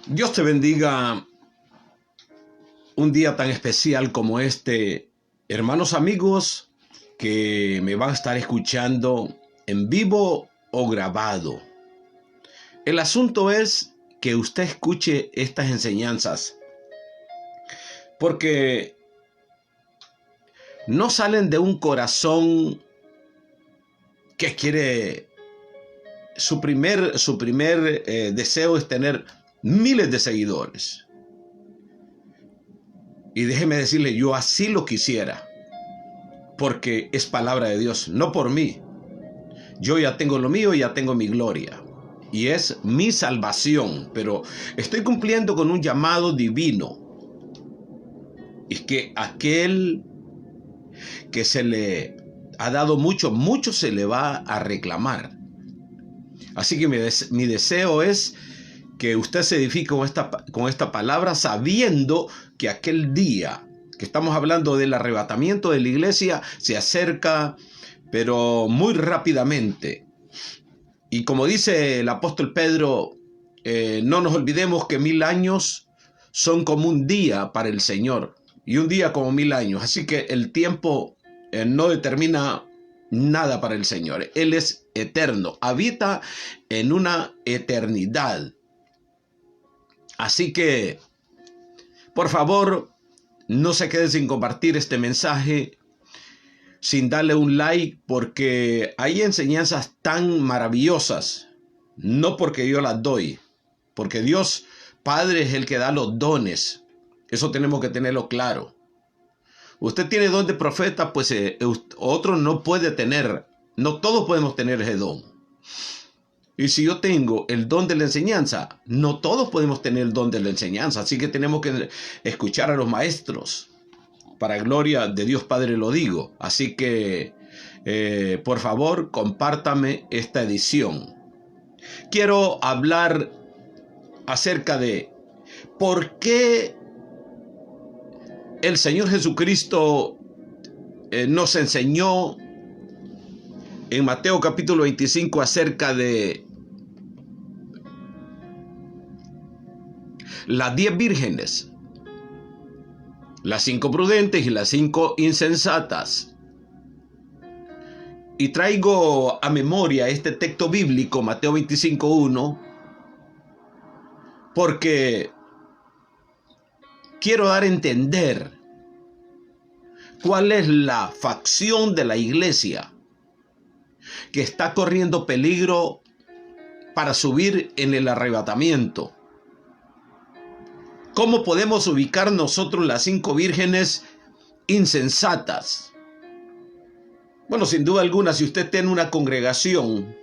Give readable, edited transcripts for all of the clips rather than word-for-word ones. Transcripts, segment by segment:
Dios te bendiga un día tan especial como este, hermanos amigos que me van a estar escuchando en vivo o grabado. El asunto es que usted escuche estas enseñanzas porque no salen de un corazón que quiere, su primer deseo es tener miles de seguidores. Y déjeme decirle, yo así lo quisiera, porque es palabra de Dios, no por mí. Yo ya tengo lo mío, ya tengo mi gloria, y es mi salvación, pero estoy cumpliendo con un llamado divino. Y que aquel que se le ha dado mucho, mucho se le va a reclamar. Así que mi deseo es que usted se edifique con esta palabra, sabiendo que aquel día que estamos hablando del arrebatamiento de la iglesia se acerca, pero muy rápidamente. Y como dice el apóstol Pedro, no nos olvidemos que 1000 años son como un día para el Señor, y un día como 1000 años. Así que el tiempo no determina nada para el Señor. Él es eterno, habita en una eternidad. Así que, por favor, no se quede sin compartir este mensaje, sin darle un like, porque hay enseñanzas tan maravillosas, no porque yo las doy, porque Dios Padre es el que da los dones. Eso tenemos que tenerlo claro. Usted tiene don de profeta, pues otro no puede tener. No todos podemos tener ese don. Y si yo tengo el don de la enseñanza, no todos podemos tener el don de la enseñanza. Así que tenemos que escuchar a los maestros. Para gloria de Dios Padre lo digo. Así que, por favor, compártame esta edición. Quiero hablar acerca de por qué el Señor Jesucristo nos enseñó en Mateo capítulo 25 acerca de las 10 vírgenes, las 5 prudentes y las 5 insensatas. Y traigo a memoria este texto bíblico, Mateo 25:1, porque quiero dar a entender cuál es la facción de la iglesia que está corriendo peligro para subir en el arrebatamiento. ¿Cómo podemos ubicar nosotros las 5 vírgenes insensatas? Bueno, sin duda alguna, si usted tiene una congregación,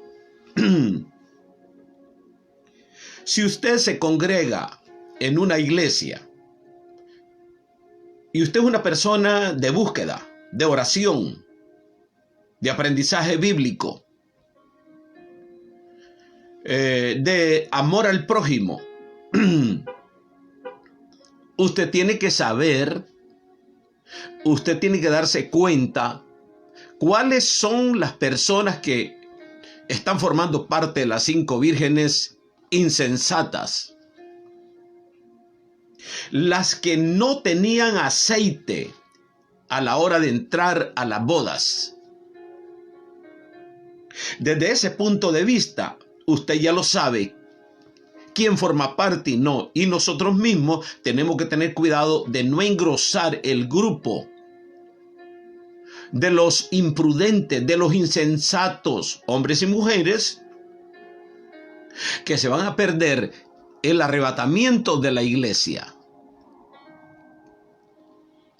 si usted se congrega en una iglesia y usted es una persona de búsqueda, de oración, de aprendizaje bíblico, de amor al prójimo, usted tiene que saber, usted tiene que darse cuenta cuáles son las personas que están formando parte de las 5 vírgenes insensatas. Las que no tenían aceite a la hora de entrar a las bodas. Desde ese punto de vista, usted ya lo sabe quién forma parte y no. Y nosotros mismos tenemos que tener cuidado de no engrosar el grupo de los imprudentes, de los insensatos, hombres y mujeres, que se van a perder el arrebatamiento de la iglesia.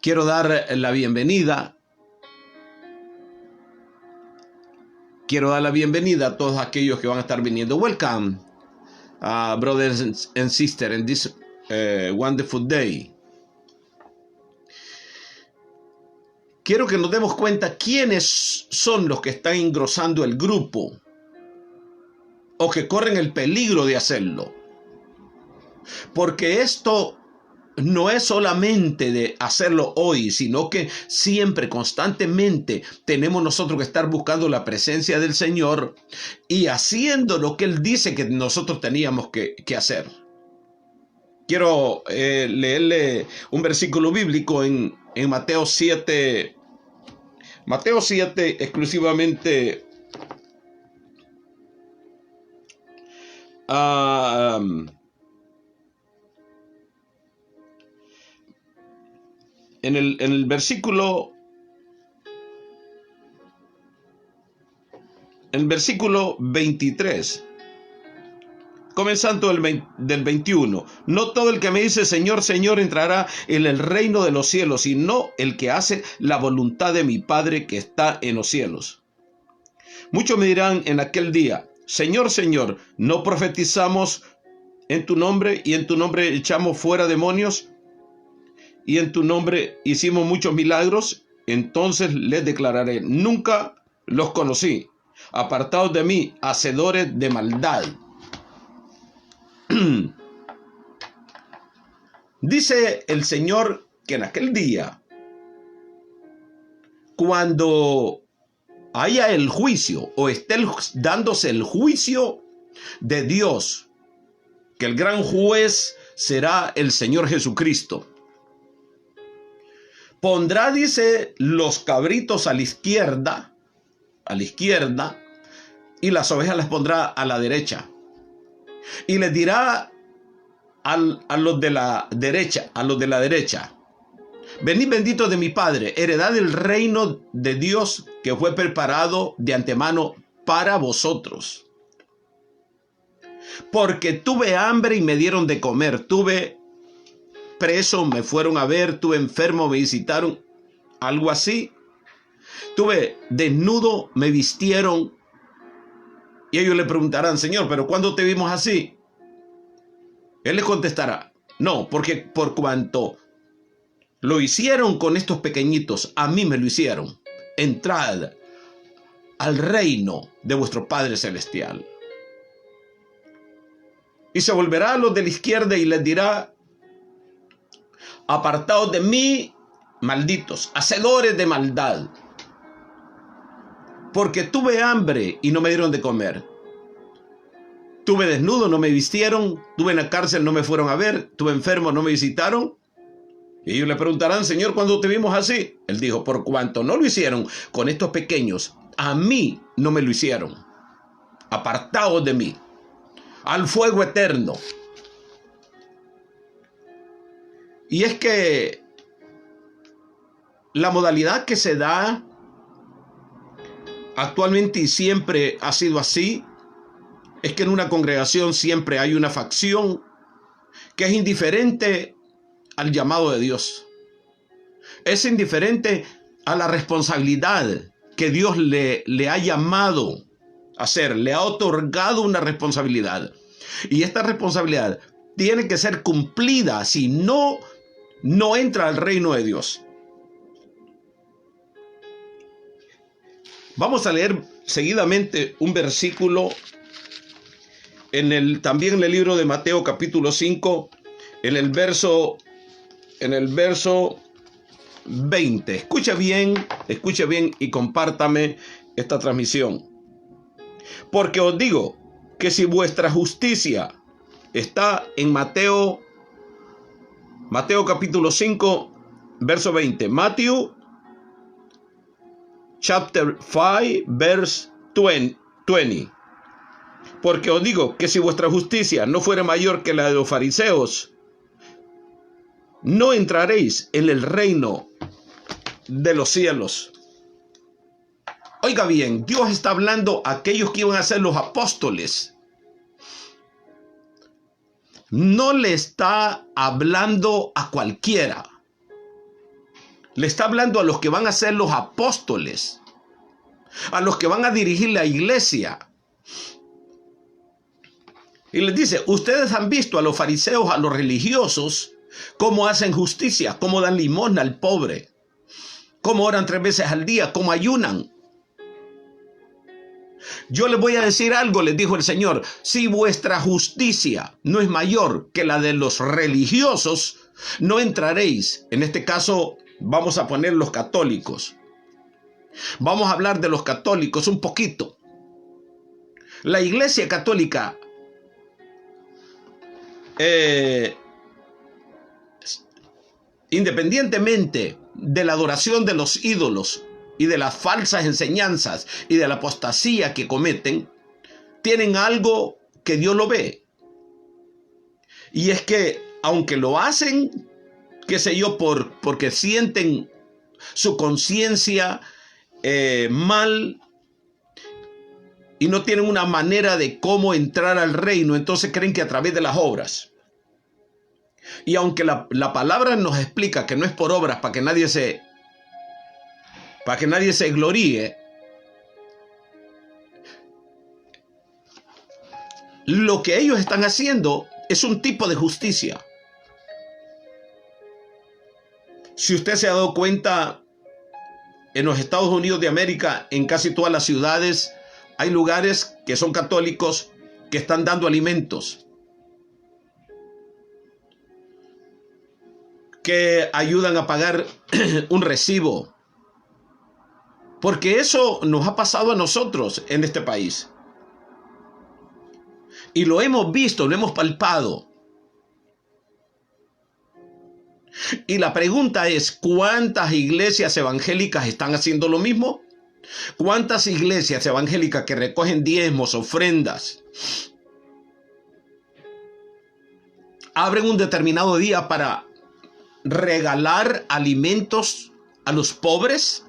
Quiero dar la bienvenida. Quiero dar la bienvenida a todos aquellos que van a estar viniendo. Welcome, brothers and sisters, in this wonderful day. Quiero que nos demos cuenta quiénes son los que están engrosando el grupo o que corren el peligro de hacerlo. Porque esto no es solamente de hacerlo hoy, sino que siempre, constantemente, tenemos nosotros que estar buscando la presencia del Señor y haciendo lo que Él dice que nosotros teníamos que hacer. quiero leerle un versículo bíblico en Mateo 7. Mateo 7 exclusivamente. En el versículo 23, comenzando del 21. No todo el que me dice Señor, Señor entrará en el reino de los cielos, sino el que hace la voluntad de mi Padre que está en los cielos. Muchos me dirán en aquel día, Señor, Señor, ¿no profetizamos en tu nombre y en tu nombre echamos fuera demonios y en tu nombre hicimos muchos milagros? Entonces les declararé, nunca los conocí. Apartados de mí, hacedores de maldad. Dice el Señor que en aquel día, cuando haya el juicio o esté dándose el juicio de Dios, que el gran juez será el Señor Jesucristo, pondrá, dice, los cabritos a la izquierda, y las ovejas las pondrá a la derecha. Y les dirá a los de la derecha, venid benditos de mi Padre, heredad del reino de Dios que fue preparado de antemano para vosotros. Porque tuve hambre y me dieron de comer, tuve preso, me fueron a ver, tuve enfermo, me visitaron, algo así. Tuve desnudo, me vistieron. Y ellos le preguntarán, Señor, ¿pero cuándo te vimos así? Él les contestará, no, porque por cuanto lo hicieron con estos pequeñitos, a mí me lo hicieron. Entrad al reino de vuestro Padre Celestial. Y se volverá a los de la izquierda y les dirá, apartaos de mí, malditos, hacedores de maldad. Porque tuve hambre y no me dieron de comer. Tuve desnudo, no me vistieron. Tuve en la cárcel, no me fueron a ver. Tuve enfermo, no me visitaron. Y ellos le preguntarán, Señor, ¿cuándo te vimos así? Él dijo, por cuanto no lo hicieron con estos pequeños, a mí no me lo hicieron. Apartaos de mí, al fuego eterno. Y es que la modalidad que se da actualmente y siempre ha sido así, es que en una congregación siempre hay una facción que es indiferente al llamado de Dios. Es indiferente a la responsabilidad que Dios le ha llamado a hacer. Le ha otorgado una responsabilidad. Y esta responsabilidad tiene que ser cumplida. Si no, no entra al reino de Dios. Vamos a leer seguidamente un versículo también en el libro de Mateo capítulo 5, en el verso 20. Escuche bien y compártame esta transmisión. Porque os digo que si vuestra justicia está en Mateo capítulo 5, verso 20. Matthew chapter 5, verse 20. Porque os digo que si vuestra justicia no fuera mayor que la de los fariseos, no entraréis en el reino de los cielos. Oiga bien, Dios está hablando a aquellos que iban a ser los apóstoles. No le está hablando a cualquiera. Le está hablando a los que van a ser los apóstoles, a los que van a dirigir la iglesia. Y les dice, ustedes han visto a los fariseos, a los religiosos, cómo hacen justicia, cómo dan limosna al pobre, cómo oran 3 veces al día, cómo ayunan. Yo les voy a decir algo, les dijo el Señor, si vuestra justicia no es mayor que la de los religiosos, no entraréis. En este caso vamos a poner los católicos. Vamos a hablar de los católicos un poquito. La Iglesia Católica independientemente de la adoración de los ídolos y de las falsas enseñanzas y de la apostasía que cometen, tienen algo que Dios lo ve. Y es que aunque lo hacen, qué sé yo, porque sienten su conciencia mal y no tienen una manera de cómo entrar al reino, entonces creen que a través de las obras. Y aunque la palabra nos explica que no es por obras para que nadie se gloríe, lo que ellos están haciendo es un tipo de justicia. Si usted se ha dado cuenta, en los Estados Unidos de América, en casi todas las ciudades, hay lugares que son católicos que están dando alimentos, que ayudan a pagar un recibo, porque eso nos ha pasado a nosotros en este país. Y lo hemos visto, lo hemos palpado. Y la pregunta es, ¿cuántas iglesias evangélicas están haciendo lo mismo? ¿Cuántas iglesias evangélicas que recogen diezmos, ofrendas, abren un determinado día para regalar alimentos a los pobres?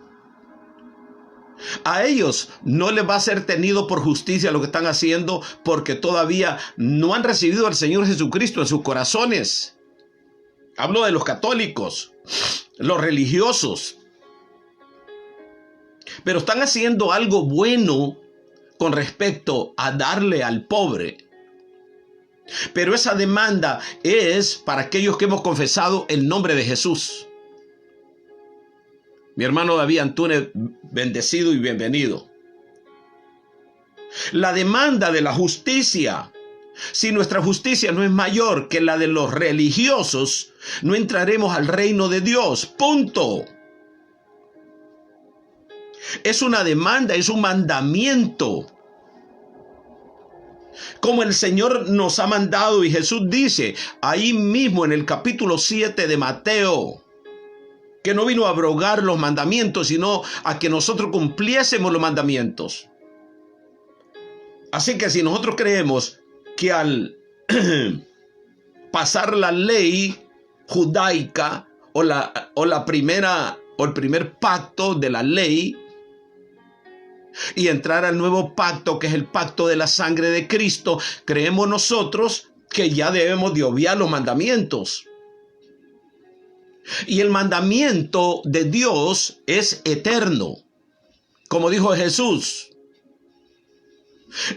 A ellos no les va a ser tenido por justicia lo que están haciendo, porque todavía no han recibido al Señor Jesucristo en sus corazones. Hablo de los católicos, los religiosos. Pero están haciendo algo bueno con respecto a darle al pobre. Pero esa demanda es para aquellos que hemos confesado el nombre de Jesús. Mi hermano David Antúnez, bendecido y bienvenido. La demanda de la justicia. Si nuestra justicia no es mayor que la de los religiosos, no entraremos al reino de Dios. Punto. Es una demanda, es un mandamiento. Como el Señor nos ha mandado, y Jesús dice ahí mismo en el capítulo 7 de Mateo, que no vino a abrogar los mandamientos, sino a que nosotros cumpliésemos los mandamientos. Así que si nosotros creemos que al pasar la ley judaica o el primer pacto de la ley y entrar al nuevo pacto, que es el pacto de la sangre de Cristo, creemos nosotros que ya debemos de obviar los mandamientos. Y el mandamiento de Dios es eterno, como dijo Jesús.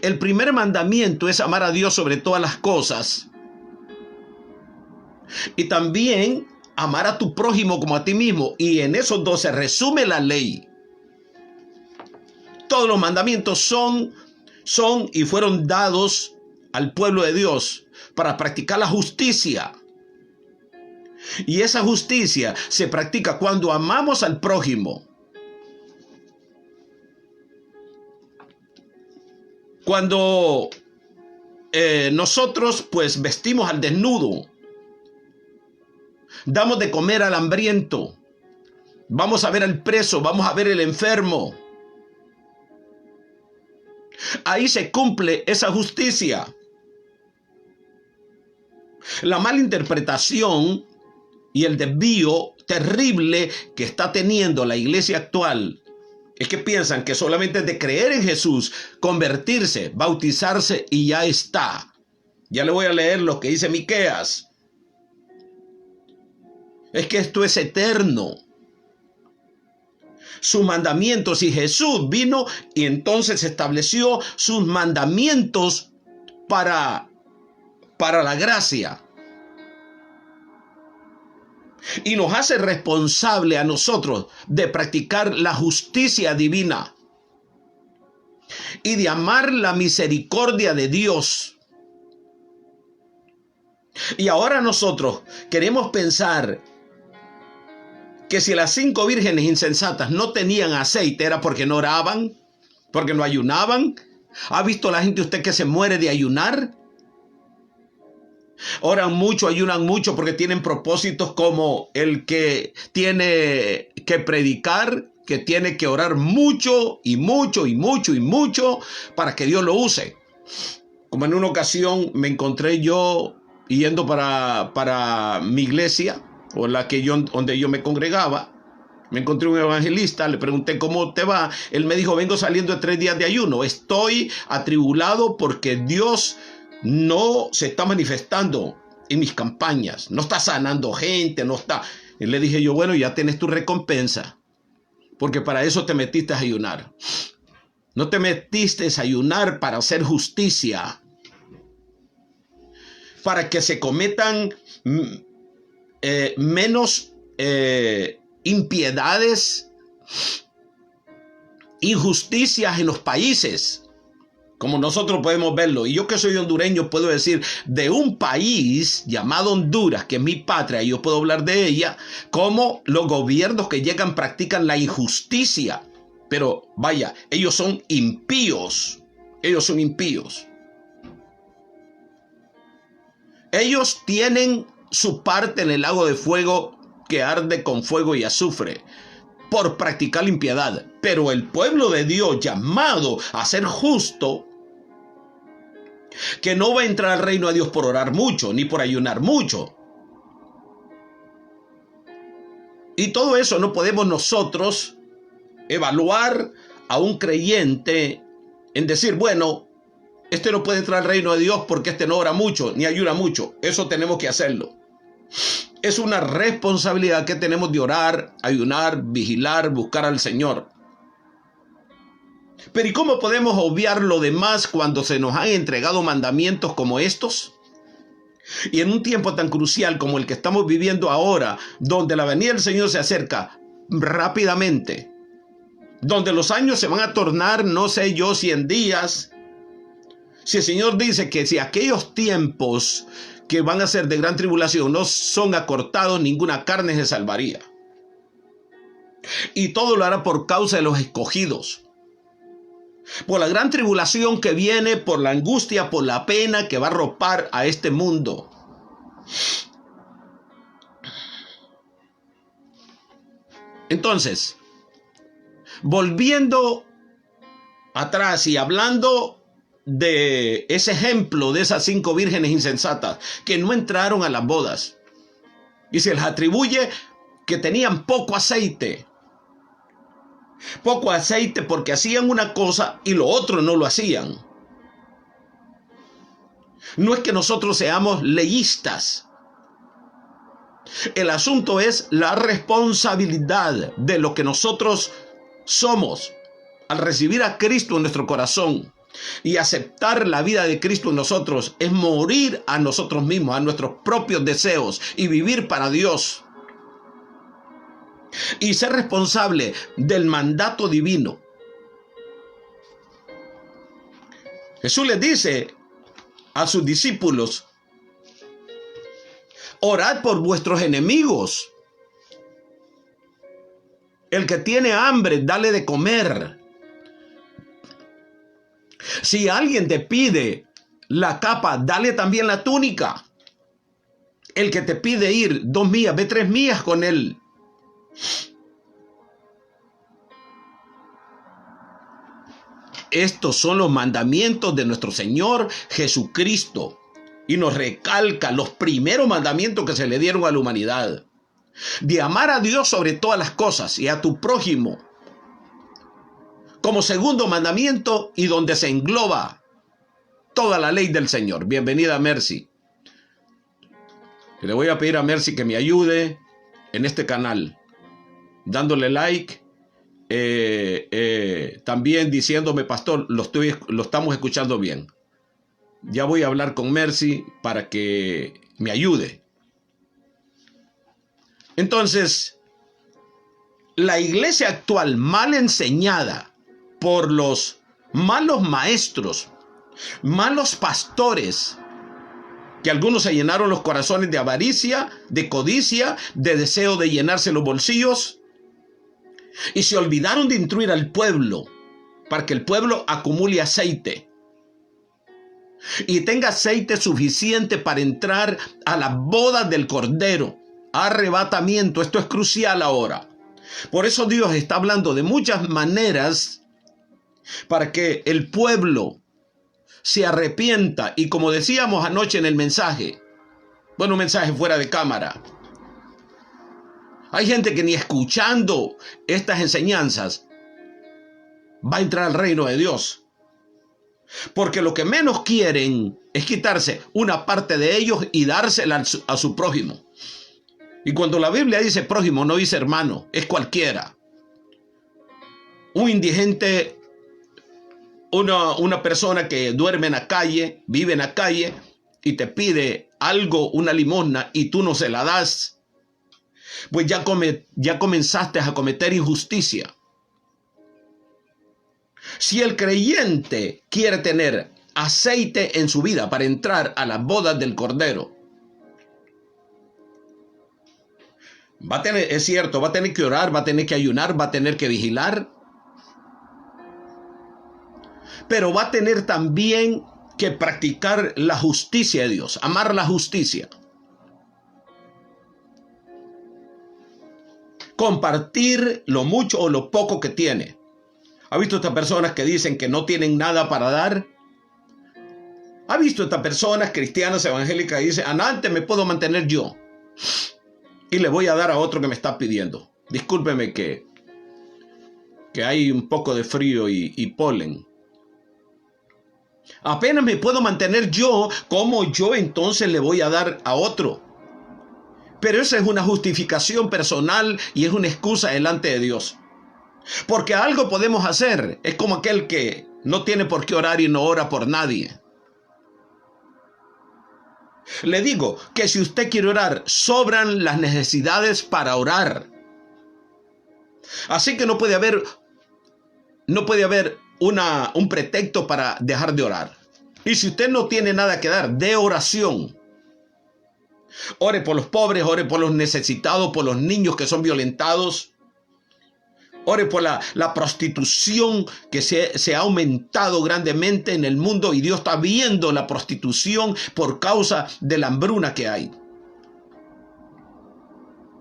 El primer mandamiento es amar a Dios sobre todas las cosas. Y también amar a tu prójimo como a ti mismo. Y en esos dos se resume la ley. Todos los mandamientos son y fueron dados al pueblo de Dios para practicar la justicia. Y esa justicia se practica cuando amamos al prójimo. Cuando nosotros pues vestimos al desnudo, damos de comer al hambriento, vamos a ver al preso, vamos a ver al enfermo. Ahí se cumple esa justicia. La mala interpretación y el desvío terrible que está teniendo la iglesia actual es que piensan que solamente es de creer en Jesús, convertirse, bautizarse y ya está. Ya le voy a leer lo que dice Miqueas. Es que esto es eterno. Sus mandamientos, y Jesús vino y entonces estableció sus mandamientos para la gracia. Y nos hace responsable a nosotros de practicar la justicia divina y de amar la misericordia de Dios. Y ahora nosotros queremos pensar que si las 5 vírgenes insensatas no tenían aceite era porque no oraban, porque no ayunaban. ¿Ha visto la gente usted que se muere de ayunar? Oran mucho, ayunan mucho porque tienen propósitos como el que tiene que predicar, que tiene que orar mucho y mucho y mucho y mucho para que Dios lo use. Como en una ocasión me encontré yo yendo para mi iglesia, o donde yo me congregaba. Me encontré un evangelista, le pregunté cómo te va. Él me dijo, vengo saliendo de 3 días de ayuno. Estoy atribulado porque Dios no se está manifestando en mis campañas. No está sanando gente, no está. Y le dije yo, bueno, ya tienes tu recompensa, porque para eso te metiste a ayunar. No te metiste a ayunar para hacer justicia, para que se cometan menos impiedades, injusticias en los países, como nosotros podemos verlo. Y yo, que soy hondureño, puedo decir de un país llamado Honduras, que es mi patria, y yo puedo hablar de ella, cómo los gobiernos que llegan practican la injusticia. Pero vaya, ellos son impíos. Ellos son impíos. Ellos tienen su parte en el lago de fuego que arde con fuego y azufre por practicar la impiedad. Pero el pueblo de Dios, llamado a ser justo, que no va a entrar al reino de Dios por orar mucho, ni por ayunar mucho. Y todo eso no podemos nosotros evaluar a un creyente en decir, bueno, este no puede entrar al reino de Dios porque este no ora mucho, ni ayuna mucho. Eso tenemos que hacerlo. Es una responsabilidad que tenemos de orar, ayunar, vigilar, buscar al Señor. Pero ¿y cómo podemos obviar lo demás cuando se nos han entregado mandamientos como estos? Y en un tiempo tan crucial como el que estamos viviendo ahora, donde la venida del Señor se acerca rápidamente, donde los años se van a tornar, no sé yo, 100 días. Si el Señor dice que si aquellos tiempos que van a ser de gran tribulación no son acortados, ninguna carne se salvaría. Y todo lo hará por causa de los escogidos. Por la gran tribulación que viene, por la angustia, por la pena que va a arropar a este mundo. Entonces, volviendo atrás y hablando de ese ejemplo de esas 5 vírgenes insensatas que no entraron a las bodas, y se les atribuye que tenían poco aceite porque hacían una cosa y lo otro no lo hacían. No es que nosotros seamos leyistas. El asunto es la responsabilidad de lo que nosotros somos al recibir a Cristo en nuestro corazón. Y aceptar la vida de Cristo en nosotros es morir a nosotros mismos, a nuestros propios deseos, y vivir para Dios. Y ser responsable del mandato divino. Jesús les dice a sus discípulos: orad por vuestros enemigos. El que tiene hambre, dale de comer. Si alguien te pide la capa, dale también la túnica. El que te pide ir 2 millas, ve 3 millas con él. Estos son los mandamientos de nuestro Señor Jesucristo. Y nos recalca los primeros mandamientos que se le dieron a la humanidad. De amar a Dios sobre todas las cosas y a tu prójimo como segundo mandamiento, y donde se engloba toda la ley del Señor. Bienvenida, Mercy. Le voy a pedir a Mercy que me ayude en este canal, dándole like, también diciéndome: pastor, lo estamos escuchando bien. Ya voy a hablar con Mercy para que me ayude. Entonces, la iglesia actual, mal enseñada por los malos maestros, malos pastores, que algunos se llenaron los corazones de avaricia, de codicia, de deseo de llenarse los bolsillos, y se olvidaron de instruir al pueblo para que el pueblo acumule aceite. y tenga aceite suficiente para entrar a la boda del Cordero. Arrebatamiento, esto es crucial ahora. Por eso Dios está hablando de muchas maneras para que el pueblo se arrepienta. Y como decíamos anoche en el mensaje, bueno, un mensaje fuera de cámara, hay gente que ni escuchando estas enseñanzas va a entrar al reino de Dios. Porque lo que menos quieren es quitarse una parte de ellos y dársela a su prójimo. Y cuando la Biblia dice prójimo, no dice hermano, es cualquiera. Un indigente, una persona que duerme en la calle, vive en la calle y te pide algo, una limosna, y tú no se la das, pues ya comenzaste a cometer injusticia. Si el creyente quiere tener aceite en su vida para entrar a las bodas del Cordero, va a tener, es cierto, va a tener que orar, va a tener que ayunar, va a tener que vigilar, pero va a tener también que practicar la justicia de Dios, amar la justicia, compartir lo mucho o lo poco que tiene. ¿Ha visto estas personas que dicen que no tienen nada para dar? ¿Ha visto estas personas cristianas evangélicas que dicen, antes me puedo mantener yo y le voy a dar a otro que me está pidiendo? Discúlpeme que hay un poco de frío y polen. Apenas me puedo mantener yo, ¿cómo yo entonces le voy a dar a otro? Pero esa es una justificación personal y es una excusa delante de Dios. Porque algo podemos hacer. Es como aquel que no tiene por qué orar y no ora por nadie. Le digo que si usted quiere orar, sobran las necesidades para orar. Así que no puede haber un pretexto para dejar de orar. Y si usted no tiene nada que dar, dé oración. Ore por los pobres, ore por los necesitados, por los niños que son violentados. Ore por la prostitución que se ha aumentado grandemente en el mundo, y Dios está viendo la prostitución por causa de la hambruna que hay.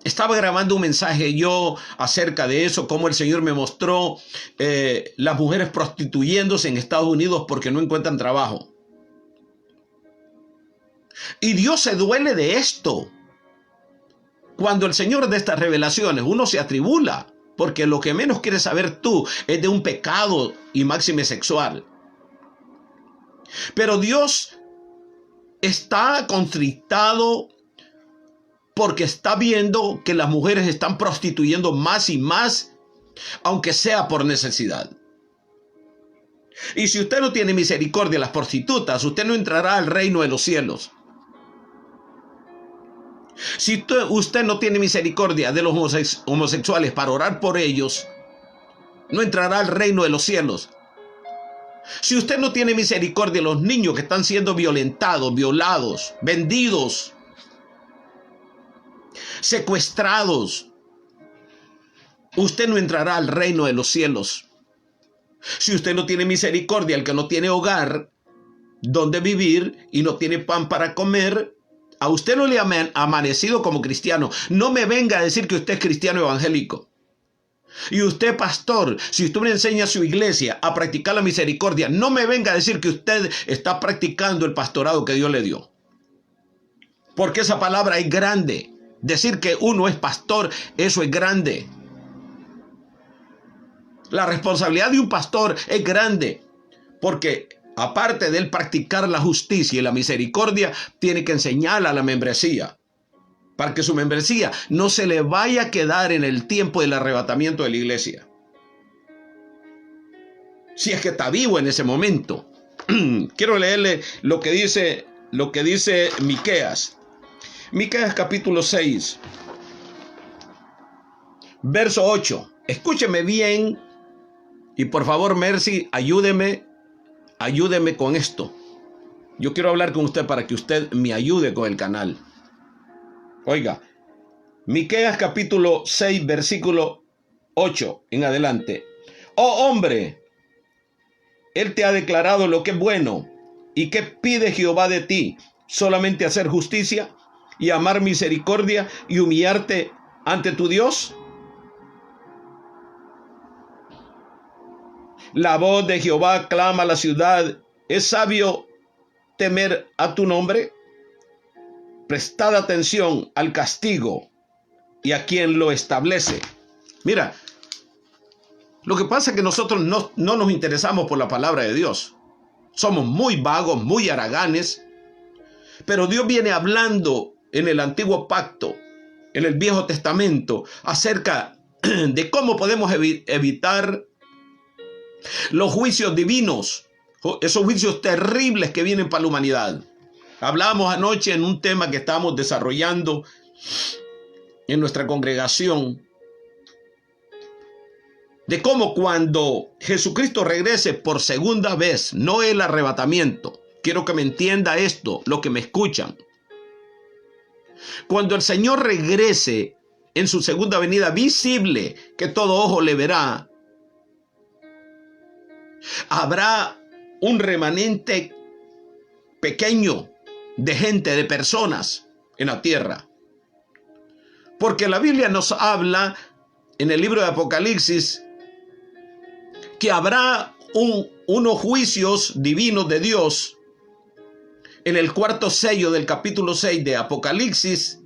Estaba grabando un mensaje yo acerca de eso, cómo el Señor me mostró las mujeres prostituyéndose en Estados Unidos porque no encuentran trabajo. Y Dios se duele de esto. Cuando el Señor da estas revelaciones, uno se atribula, porque lo que menos quieres saber tú es de un pecado y máxime sexual. Pero Dios está contristado porque está viendo que las mujeres están prostituyendo más y más, aunque sea por necesidad. Y si usted no tiene misericordia de las prostitutas, usted no entrará al reino de los cielos. Si usted no tiene misericordia de los homosexuales para orar por ellos, no entrará al reino de los cielos. Si usted no tiene misericordia de los niños que están siendo violentados, violados, vendidos, secuestrados, usted no entrará al reino de los cielos. Si usted no tiene misericordia al que no tiene hogar donde vivir y no tiene pan para comer, a usted no le ha amanecido como cristiano. No me venga a decir que usted es cristiano evangélico. Y usted, pastor, si usted me enseña a su iglesia a practicar la misericordia, no me venga a decir que usted está practicando el pastorado que Dios le dio. Porque esa palabra es grande. Decir que uno es pastor, eso es grande. La responsabilidad de un pastor es grande, porque aparte de él practicar la justicia y la misericordia, tiene que enseñar a la membresía, para que su membresía no se le vaya a quedar en el tiempo del arrebatamiento de la iglesia. Si es que está vivo en ese momento. Quiero leerle lo que dice Miqueas. Miqueas capítulo 6, verso 8. Escúcheme bien y por favor, Mercy, ayúdeme con esto. Yo quiero hablar con usted para que usted me ayude con el canal. Oiga, Miqueas capítulo 6, versículo 8 en adelante. Oh hombre, Él te ha declarado lo que es bueno. ¿Y qué pide Jehová de ti? ¿Solamente hacer justicia y amar misericordia y humillarte ante tu Dios? La voz de Jehová clama a la ciudad. ¿Es sabio temer a tu nombre? Prestad atención al castigo y a quien lo establece. Mira, lo que pasa es que nosotros no nos interesamos por la palabra de Dios. Somos muy vagos, muy haraganes. Pero Dios viene hablando en el Antiguo Pacto, en el Viejo Testamento, acerca de cómo podemos evitar los juicios divinos, esos juicios terribles que vienen para la humanidad. Hablábamos anoche en un tema que estamos desarrollando en nuestra congregación, de cómo cuando Jesucristo regrese por segunda vez, no el arrebatamiento. Quiero que me entienda esto, lo que me escuchan. Cuando el Señor regrese en su segunda venida visible, que todo ojo le verá, habrá un remanente pequeño de gente, de personas en la tierra. Porque la Biblia nos habla en el libro de Apocalipsis que habrá unos juicios divinos de Dios en el cuarto sello del capítulo 6 de Apocalipsis,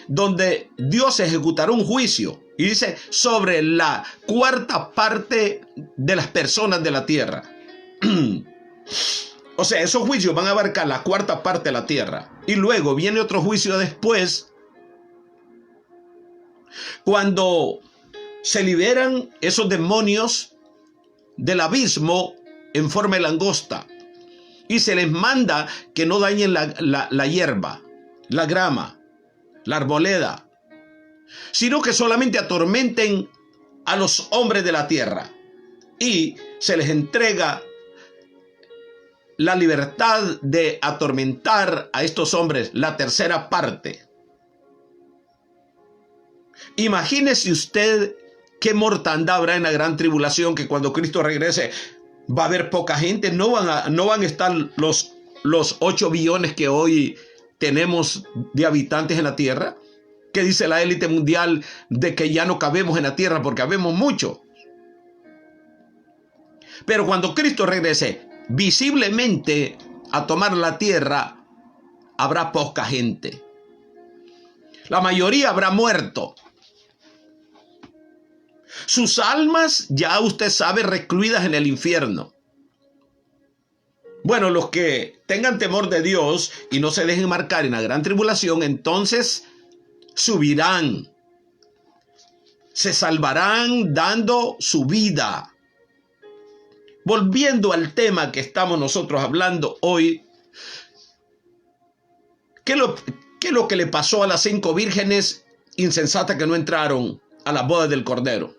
donde Dios ejecutará un juicio, y dice, sobre la cuarta parte de las personas de la tierra. O sea, esos juicios van a abarcar la cuarta parte de la tierra. Y luego viene otro juicio después, cuando se liberan esos demonios del abismo en forma de langosta. Y se les manda que no dañen la hierba, la grama, la arboleda, sino que solamente atormenten a los hombres de la tierra. Y se les entrega la libertad de atormentar a estos hombres, la tercera parte. Imagínese usted qué mortandad habrá en la gran tribulación, que cuando Cristo regrese va a haber poca gente. No van a estar los 8 billones que hoy tenemos de habitantes en la tierra. ¿Qué dice la élite mundial de que ya no cabemos en la tierra porque habemos mucho? Pero cuando Cristo regrese visiblemente a tomar la tierra, habrá poca gente. La mayoría habrá muerto. Sus almas, ya usted sabe, recluidas en el infierno. Bueno, los que tengan temor de Dios y no se dejen marcar en la gran tribulación, entonces subirán, se salvarán dando su vida. Volviendo al tema que estamos nosotros hablando hoy, ¿qué es lo que le pasó a las 5 vírgenes insensatas que no entraron a las bodas del Cordero?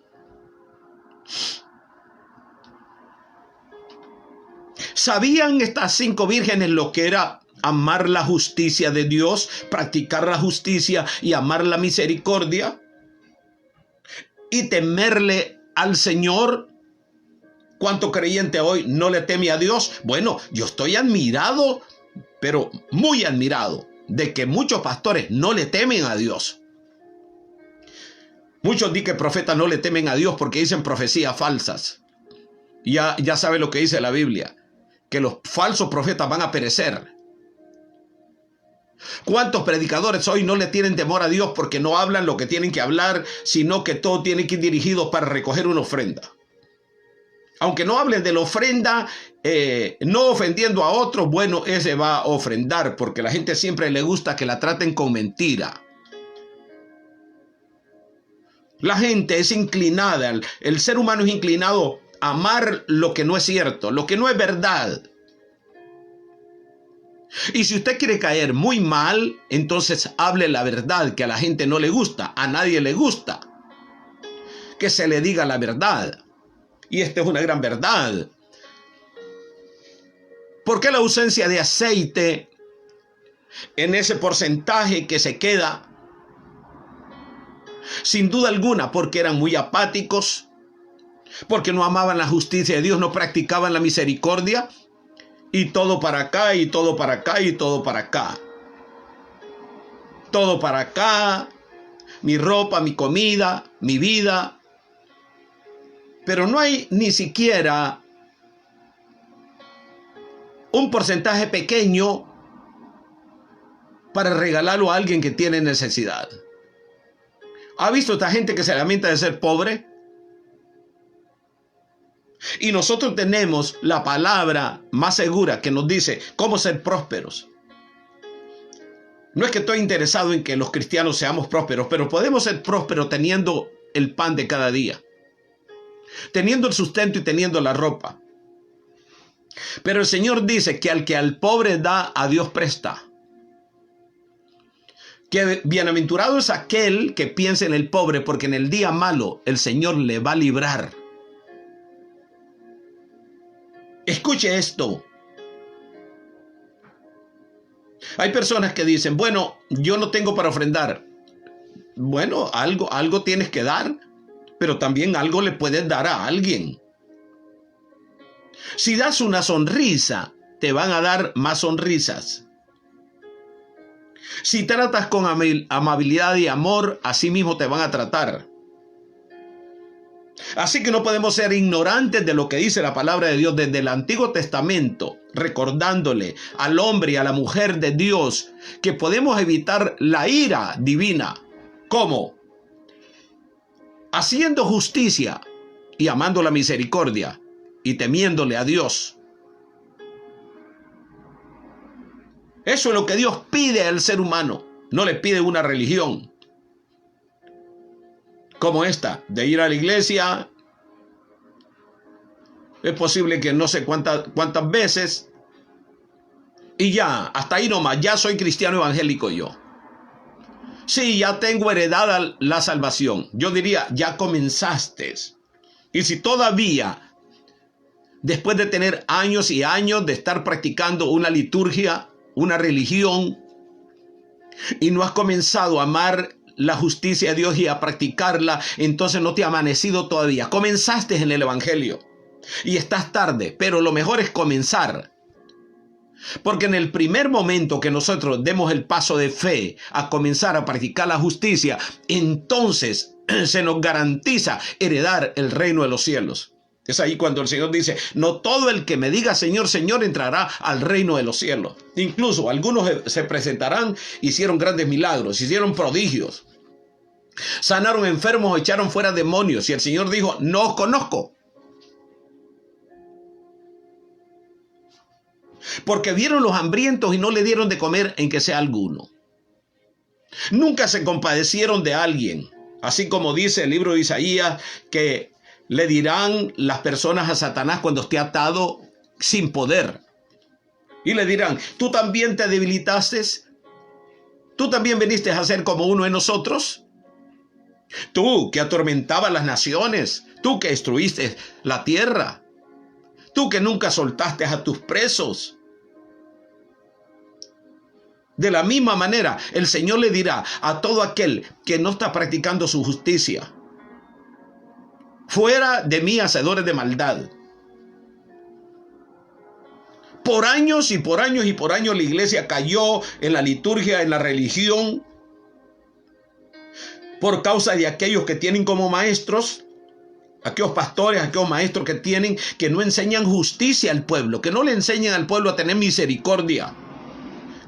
¿Sabían estas 5 vírgenes lo que era amar la justicia de Dios, practicar la justicia y amar la misericordia y temerle al Señor? ¿Cuánto creyente hoy no le teme a Dios? Bueno, yo estoy admirado, pero muy admirado, de que muchos pastores no le temen a Dios. Muchos dicen que profetas no le temen a Dios porque dicen profecías falsas. Ya sabe lo que dice la Biblia, que los falsos profetas van a perecer. ¿Cuántos predicadores hoy no le tienen temor a Dios porque no hablan lo que tienen que hablar, sino que todo tiene que ir dirigido para recoger una ofrenda? Aunque no hablen de la ofrenda, no ofendiendo a otros, bueno, ese va a ofrendar, porque a la gente siempre le gusta que la traten con mentira. La gente es inclinada, el ser humano es inclinado a amar lo que no es cierto, lo que no es verdad. Y si usted quiere caer muy mal, entonces hable la verdad, que a la gente no le gusta, a nadie le gusta que se le diga la verdad. Y esta es una gran verdad. ¿Por qué la ausencia de aceite en ese porcentaje que se queda? Sin duda alguna, porque eran muy apáticos, porque no amaban la justicia de Dios, no practicaban la misericordia Y todo para acá, y todo para acá, y todo para acá. Todo para acá, mi ropa, mi comida, mi vida. Pero no hay ni siquiera un porcentaje pequeño para regalarlo a alguien que tiene necesidad. ¿Ha visto esta gente que se lamenta de ser pobre? Y nosotros tenemos la palabra más segura que nos dice cómo ser prósperos. No es que estoy interesado en que los cristianos seamos prósperos, pero podemos ser prósperos teniendo el pan de cada día, teniendo el sustento y teniendo la ropa. Pero el Señor dice que al pobre da, a Dios presta. Que bienaventurado es aquel que piensa en el pobre, porque en el día malo el Señor le va a librar. Escuche esto. Hay personas que dicen, bueno, yo no tengo para ofrendar. Bueno, algo tienes que dar, pero también algo le puedes dar a alguien. Si das una sonrisa, te van a dar más sonrisas. Si tratas con amabilidad y amor, así mismo te van a tratar. Así que no podemos ser ignorantes de lo que dice la palabra de Dios desde el Antiguo Testamento, recordándole al hombre y a la mujer de Dios que podemos evitar la ira divina. ¿Cómo? Haciendo justicia y amando la misericordia y temiéndole a Dios. Eso es lo que Dios pide al ser humano. No le pide una religión como esta, de ir a la iglesia. Es posible que no sé cuántas veces. Y ya, hasta ahí nomás, ya soy cristiano evangélico yo. Sí, ya tengo heredada la salvación. Yo diría, ya comenzaste. Y si todavía, después de tener años y años de estar practicando una liturgia, una religión, y no has comenzado a amar la justicia de Dios y a practicarla, entonces no te ha amanecido todavía. Comenzaste en el evangelio y estás tarde, pero lo mejor es comenzar. Porque en el primer momento que nosotros demos el paso de fe a comenzar a practicar la justicia, entonces se nos garantiza heredar el reino de los cielos. Es ahí cuando el Señor dice, no todo el que me diga Señor, Señor entrará al reino de los cielos. Incluso algunos se presentarán, hicieron grandes milagros, hicieron prodigios, sanaron enfermos, echaron fuera demonios. Y el Señor dijo, no os conozco. Porque vieron los hambrientos y no le dieron de comer en que sea alguno. Nunca se compadecieron de alguien. Así como dice el libro de Isaías, que le dirán las personas a Satanás cuando esté atado sin poder. Y le dirán, ¿tú también te debilitaste? ¿Tú también viniste a ser como uno de nosotros? Tú que atormentabas las naciones, tú que destruiste la tierra, tú que nunca soltaste a tus presos. De la misma manera, el Señor le dirá a todo aquel que no está practicando su justicia, fuera de mí, hacedores de maldad. Por años y por años y por años la iglesia cayó en la liturgia, en la religión, por causa de aquellos que tienen como maestros, aquellos pastores, aquellos maestros que tienen, que no enseñan justicia al pueblo, que no le enseñan al pueblo a tener misericordia.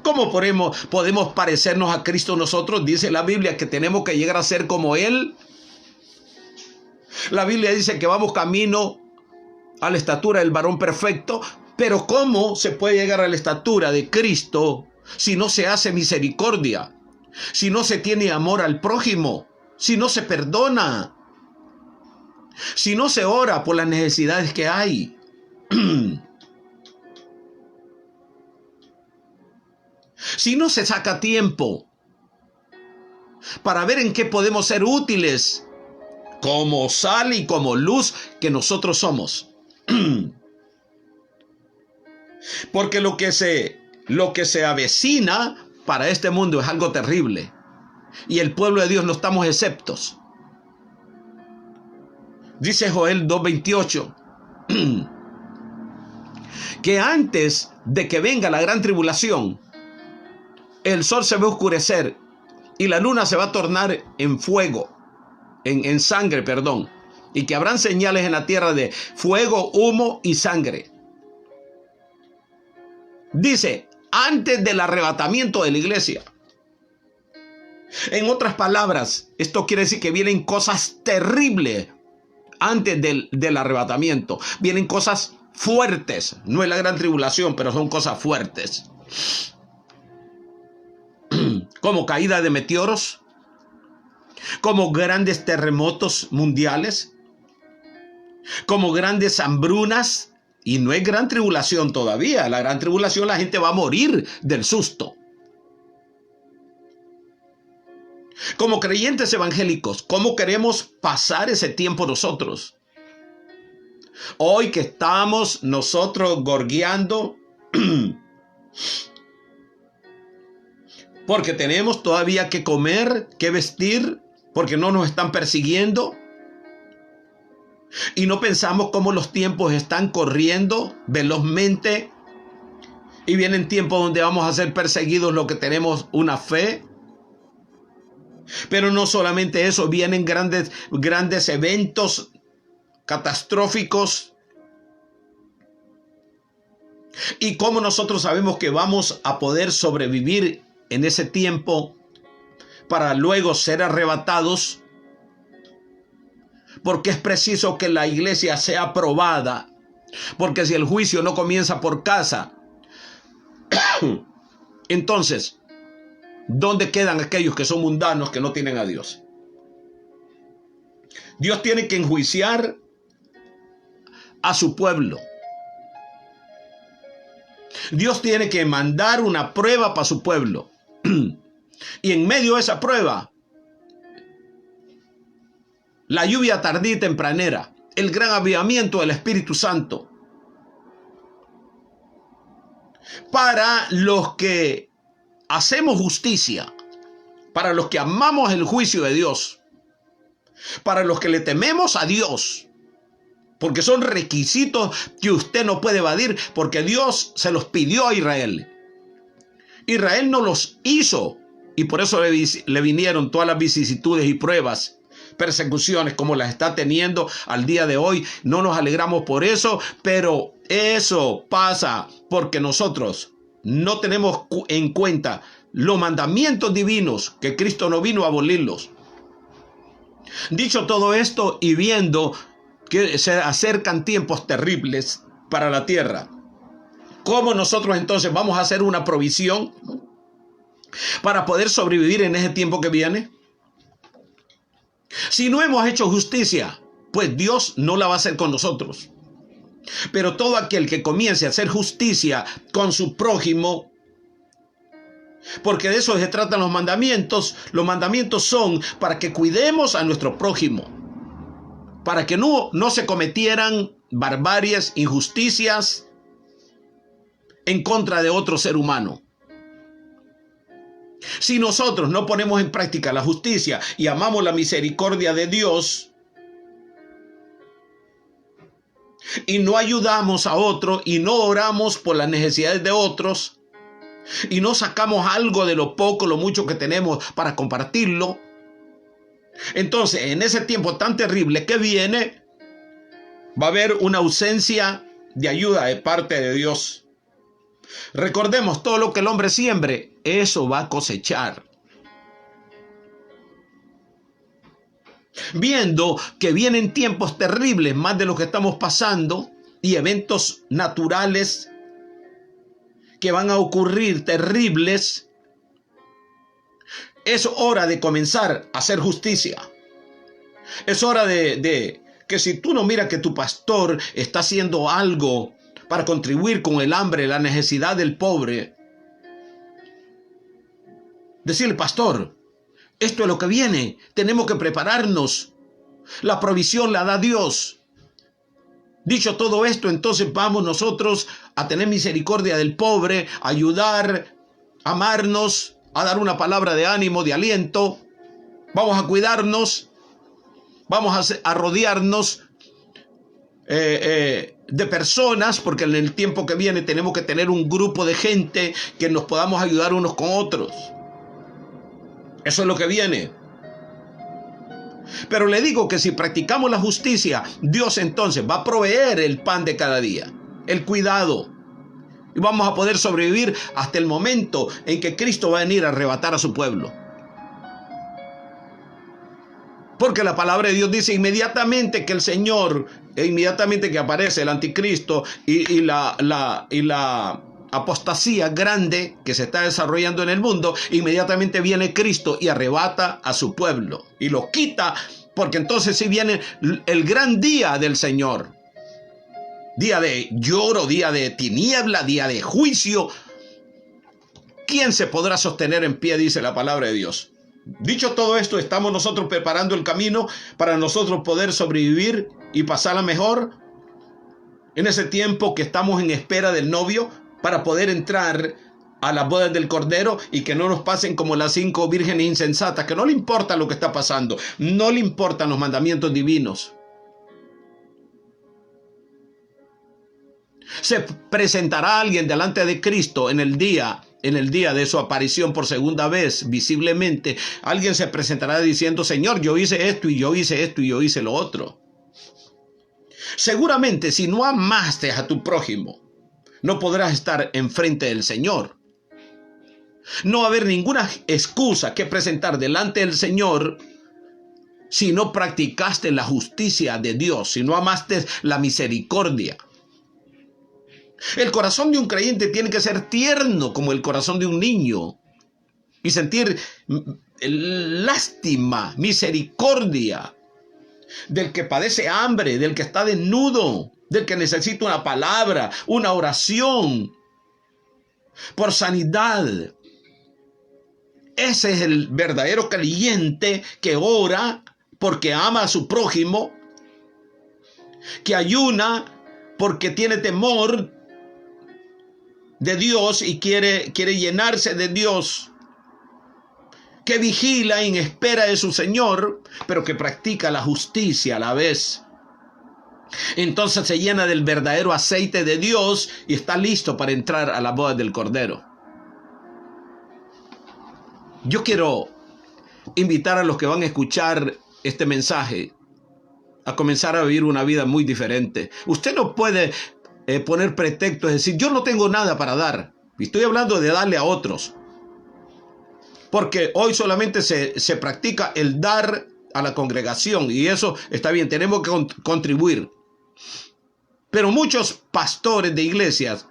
¿Cómo podemos parecernos a Cristo nosotros? Dice la Biblia que tenemos que llegar a ser como Él. La Biblia dice que vamos camino a la estatura del varón perfecto, pero ¿cómo se puede llegar a la estatura de Cristo si no se hace misericordia? Si no se tiene amor al prójimo, si no se perdona, si no se ora por las necesidades que hay. Si no se saca tiempo para ver en qué podemos ser útiles como sal y como luz que nosotros somos. Porque lo que se avecina para este mundo es algo terrible. Y el pueblo de Dios no estamos exceptos. Dice Joel 2:28 que antes de que venga la gran tribulación, el sol se va a oscurecer y la luna se va a tornar en fuego, en sangre, perdón, y que habrán señales en la tierra de fuego, humo y sangre. Dice, antes del arrebatamiento de la iglesia. En otras palabras, esto quiere decir que vienen cosas terribles antes del arrebatamiento. Vienen cosas fuertes. No es la gran tribulación, pero son cosas fuertes. Como caída de meteoros, como grandes terremotos mundiales, como grandes hambrunas. Y no es gran tribulación todavía. La gran tribulación, la gente va a morir del susto. Como creyentes evangélicos, ¿cómo queremos pasar ese tiempo nosotros? Hoy que estamos nosotros gorgueando, porque tenemos todavía que comer, que vestir, porque no nos están persiguiendo. Y no pensamos cómo los tiempos están corriendo velozmente. Y vienen tiempos donde vamos a ser perseguidos los que tenemos una fe. Pero no solamente eso, vienen grandes eventos catastróficos. Y cómo nosotros sabemos que vamos a poder sobrevivir en ese tiempo para luego ser arrebatados. Porque es preciso que la iglesia sea probada. Porque si el juicio no comienza por casa, entonces, ¿dónde quedan aquellos que son mundanos, que no tienen a Dios? Dios tiene que enjuiciar a su pueblo. Dios tiene que mandar una prueba para su pueblo. Y en medio de esa prueba, la lluvia tardía y tempranera, el gran avivamiento del Espíritu Santo. Para los que hacemos justicia, para los que amamos el juicio de Dios, para los que le tememos a Dios, porque son requisitos que usted no puede evadir, porque Dios se los pidió a Israel. Israel no los hizo, y por eso le vinieron todas las vicisitudes y pruebas, persecuciones como las está teniendo al día de hoy. No nos alegramos por eso, pero eso pasa porque nosotros no tenemos en cuenta los mandamientos divinos, que Cristo no vino a abolirlos. Dicho todo esto y viendo que se acercan tiempos terribles para la tierra, ¿cómo nosotros entonces vamos a hacer una provisión para poder sobrevivir en ese tiempo que viene? Si no hemos hecho justicia, pues Dios no la va a hacer con nosotros. Pero todo aquel que comience a hacer justicia con su prójimo, porque de eso se tratan los mandamientos son para que cuidemos a nuestro prójimo, para que no se cometieran barbaries, injusticias en contra de otro ser humano. Si nosotros no ponemos en práctica la justicia y amamos la misericordia de Dios y no ayudamos a otro y no oramos por las necesidades de otros y no sacamos algo de lo poco, lo mucho que tenemos para compartirlo, entonces en ese tiempo tan terrible que viene va a haber una ausencia de ayuda de parte de Dios. Recordemos, todo lo que el hombre siembre, eso va a cosechar. Viendo que vienen tiempos terribles, más de lo que estamos pasando, y eventos naturales que van a ocurrir terribles, es hora de comenzar a hacer justicia. Es hora de que si tú no miras que tu pastor está haciendo algo para contribuir con el hambre, la necesidad del pobre, decirle: pastor, esto es lo que viene, tenemos que prepararnos, la provisión la da Dios. Dicho todo esto, entonces vamos nosotros a tener misericordia del pobre, a ayudar, a amarnos, a dar una palabra de ánimo, de aliento. Vamos a cuidarnos, vamos a rodearnos de personas, porque en el tiempo que viene tenemos que tener un grupo de gente que nos podamos ayudar unos con otros. Eso es lo que viene. Pero le digo que si practicamos la justicia, Dios entonces va a proveer el pan de cada día, el cuidado. Y vamos a poder sobrevivir hasta el momento en que Cristo va a venir a arrebatar a su pueblo. Porque la palabra de Dios dice inmediatamente que el Señor, inmediatamente que aparece el anticristo y la apostasía grande que se está desarrollando en el mundo, inmediatamente viene Cristo y arrebata a su pueblo y lo quita, porque entonces sí viene el gran día del Señor. Día de lloro, día de tiniebla, día de juicio. ¿Quién se podrá sostener en pie? Dice la palabra de Dios. Dicho todo esto, estamos nosotros preparando el camino para nosotros poder sobrevivir y pasarla mejor en ese tiempo que estamos en espera del novio, para poder entrar a las bodas del Cordero y que no nos pasen como las 5 vírgenes insensatas, que no le importa lo que está pasando, no le importan los mandamientos divinos. Se presentará alguien delante de Cristo en el día de su aparición por segunda vez, visiblemente. Alguien se presentará diciendo: Señor, yo hice esto y yo hice esto y yo hice lo otro. Seguramente, si no amaste a tu prójimo, no podrás estar enfrente del Señor. No va a haber ninguna excusa que presentar delante del Señor si no practicaste la justicia de Dios, si no amaste la misericordia. El corazón de un creyente tiene que ser tierno como el corazón de un niño y sentir lástima, misericordia del que padece hambre, del que está desnudo, del que necesita una palabra, una oración por sanidad. Ese es el verdadero creyente que ora porque ama a su prójimo, que ayuna porque tiene temor de Dios y quiere llenarse de Dios, que vigila en espera de su Señor, pero que practica la justicia a la vez. Entonces se llena del verdadero aceite de Dios y está listo para entrar a la boda del Cordero. Yo quiero invitar a los que van a escuchar este mensaje a comenzar a vivir una vida muy diferente. Usted no puede poner pretextos, es decir, yo no tengo nada para dar. Y estoy hablando de darle a otros. Porque hoy solamente se practica el dar a la congregación, y eso está bien, tenemos que contribuir. Pero muchos pastores de iglesias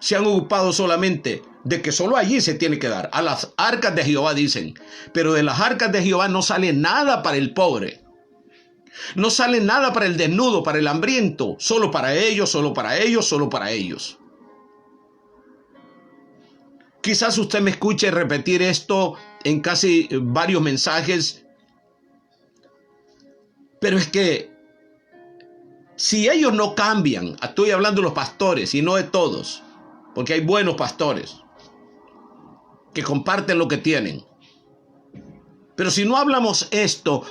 se han ocupado solamente de que solo allí se tiene que dar. A las arcas de Jehová dicen, pero de las arcas de Jehová no sale nada para el pobre. No sale nada para el desnudo, para el hambriento, solo para ellos, solo para ellos, solo para ellos. Quizás usted me escuche repetir esto en casi varios mensajes, pero es que si ellos no cambian, estoy hablando de los pastores y no de todos, porque hay buenos pastores que comparten lo que tienen. Pero si no hablamos esto,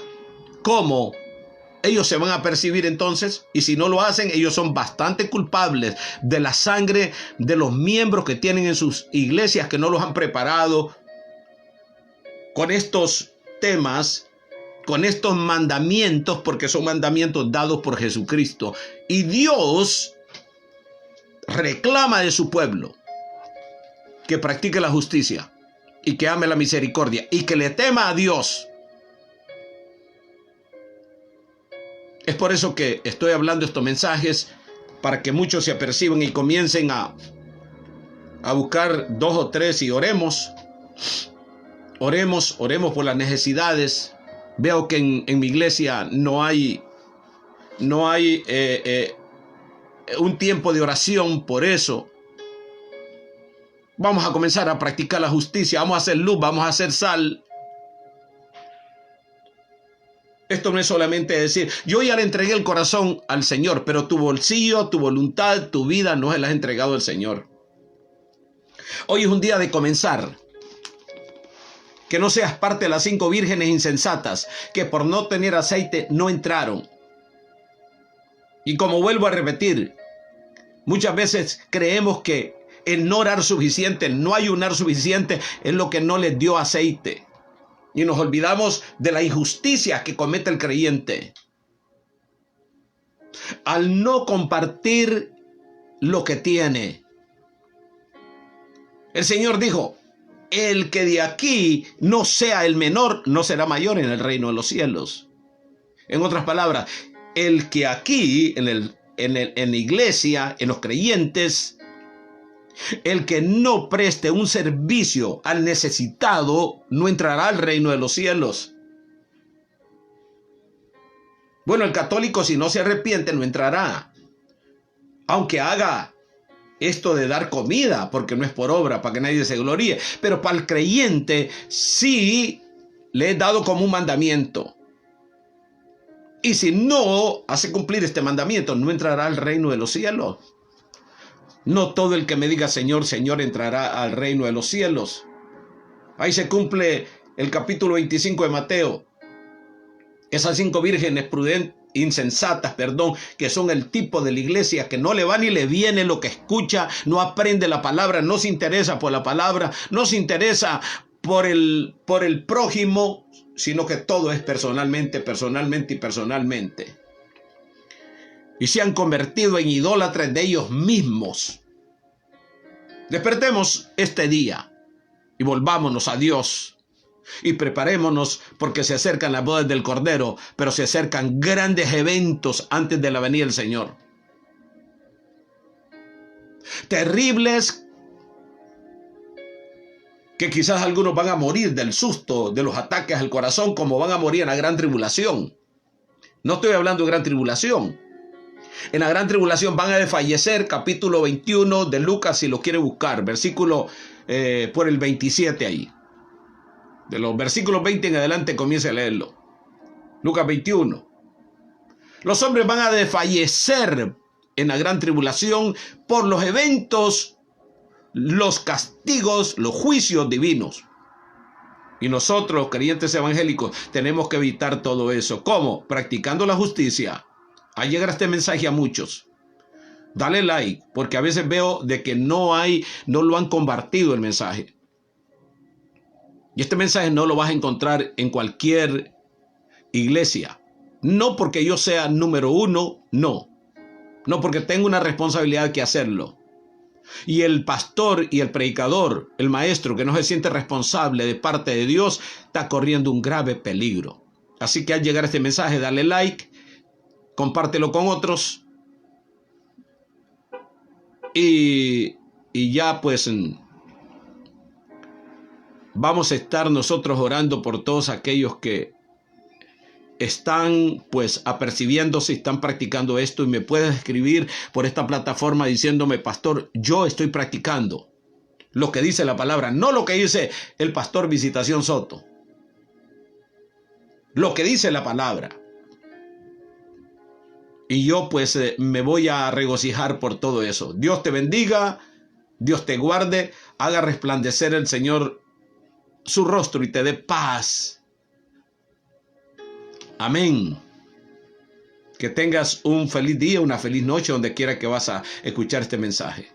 ¿cómo ellos se van a percibir entonces? Y si no lo hacen, ellos son bastante culpables de la sangre de los miembros que tienen en sus iglesias, que no los han preparado con estos temas, con estos mandamientos, porque son mandamientos dados por Jesucristo. Y Dios reclama de su pueblo que practique la justicia y que ame la misericordia y que le tema a Dios. Es por eso que estoy hablando estos mensajes, para que muchos se aperciban y comiencen a buscar 2 o 3 y oremos por las necesidades. Veo que en mi iglesia no hay un tiempo de oración por eso. Vamos a comenzar a practicar la justicia, vamos a hacer luz, vamos a hacer sal. Esto no es solamente decir, yo ya le entregué el corazón al Señor, pero tu bolsillo, tu voluntad, tu vida no se la has entregado al Señor. Hoy es un día de comenzar. Que no seas parte de las 5 vírgenes insensatas que por no tener aceite no entraron. Y como vuelvo a repetir, muchas veces creemos que el no orar suficiente, el no ayunar suficiente es lo que no les dio aceite. Y nos olvidamos de la injusticia que comete el creyente al no compartir lo que tiene. El Señor dijo, el que de aquí no sea el menor, no será mayor en el reino de los cielos. En otras palabras, el que aquí, en la iglesia, en los creyentes, el que no preste un servicio al necesitado, no entrará al reino de los cielos. Bueno, el católico, si no se arrepiente, no entrará. Aunque haga esto de dar comida, porque no es por obra, para que nadie se gloríe. Pero para el creyente, sí le he dado como un mandamiento. Y si no hace cumplir este mandamiento, no entrará al reino de los cielos. No todo el que me diga Señor, Señor entrará al reino de los cielos. Ahí se cumple el capítulo 25 de Mateo. Esas 5 vírgenes insensatas, que son el tipo de la iglesia que no le va ni le viene lo que escucha, no aprende la palabra, no se interesa por la palabra, no se interesa por el prójimo, sino que todo es personalmente y personalmente. Y se han convertido en idólatras de ellos mismos. Despertemos este día y volvámonos a Dios. Y preparémonos porque se acercan las bodas del Cordero, pero se acercan grandes eventos antes de la venida del Señor. Terribles, que quizás algunos van a morir del susto, de los ataques al corazón, como van a morir en la gran tribulación. No estoy hablando de gran tribulación. En la gran tribulación van a desfallecer, capítulo 21 de Lucas, si lo quiere buscar, versículo por el 27 ahí. De los versículos 20 en adelante comience a leerlo. Lucas 21. Los hombres van a desfallecer en la gran tribulación por los eventos, los castigos, los juicios divinos. Y nosotros, los creyentes evangélicos, tenemos que evitar todo eso. ¿Cómo? Practicando la justicia. Al llegar este mensaje a muchos, dale like, porque a veces veo de que no lo han compartido el mensaje. Y este mensaje no lo vas a encontrar en cualquier iglesia. No porque yo sea número uno, no. No porque tengo una responsabilidad que hacerlo. Y el pastor y el predicador, el maestro que no se siente responsable de parte de Dios, está corriendo un grave peligro. Así que al llegar a este mensaje, dale like, compártelo con otros. Y ya pues vamos a estar nosotros orando por todos aquellos que están pues apercibiéndose, están practicando esto, y me puedes escribir por esta plataforma diciéndome, pastor, yo estoy practicando lo que dice la palabra, no lo que dice el pastor Visitación Soto, lo que dice la palabra. Y yo pues me voy a regocijar por todo eso. Dios te bendiga, Dios te guarde, haga resplandecer el Señor su rostro y te dé paz. Amén. Que tengas un feliz día, una feliz noche, donde quiera que vas a escuchar este mensaje.